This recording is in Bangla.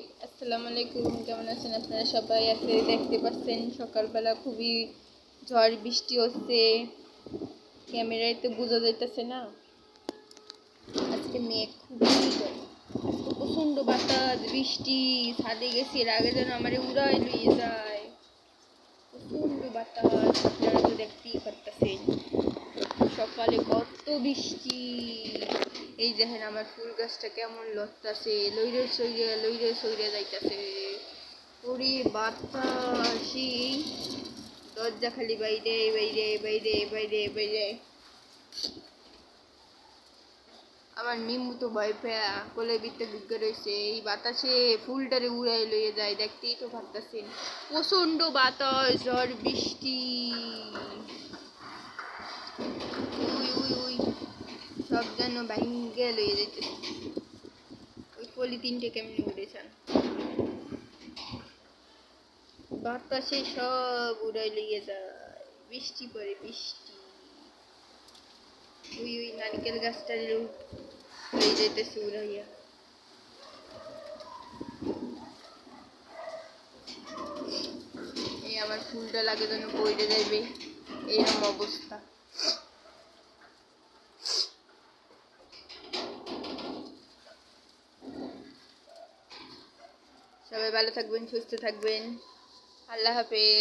আসসালামু আলাইকুম, কেমন আছেন আপনারা সবাই? আজকে দেখতে পাচ্ছেন সকালবেলা খুবই ঝড় বৃষ্টি হচ্ছে। ক্যামেরায় তো বোঝা যাইতেছে না। আজকে মেঘ খুবই আজকে প্রচন্ড বাতাস বৃষ্টি। ছাদে গেছি, এর আগে যেন আমার উড়াই লইয়ে যায়। প্রচন্ড বাতাস, আপনারা তো দেখতেই পারতেছেন। সকালে কত বৃষ্টি। এই দেখেন আমার ফুল গাছটা কেমন লড়তাছে, লইরে সইরে যাইতাছে। ওরে বাতাসি, দরজা খালি বাইরে বাইরে বাইরে বাইরে বাইরে। আমার মিমু তো ভয় পেয়া কোলের ভিতরে ঢুকে রয়েছে। এই বাতাসে ফুলটারে উড়াই লইয়ে যায়, দেখতেই তো পারতাছেন। প্রচন্ড বাতাস, ঝড় বৃষ্টি। উই উই উই, সব যেন ভাঙ্গে লইয়ে যাইতেছে। ওই পলিথিনটা কেমনি উড়েছেন, বাতাসে সব উড়াই লইয়ে যায়। বৃষ্টি পড়ে বৃষ্টি। ওই ওই নারকেল গাছটা লই যাইতেছে উড়াইয়া। এই আমার ফুলটা লাগে যেন পড়ে যাইবে, এইরকম অবস্থা। সবাই ভালো থাকবেন, সুস্থ থাকবেন। আল্লাহ হাফেজ।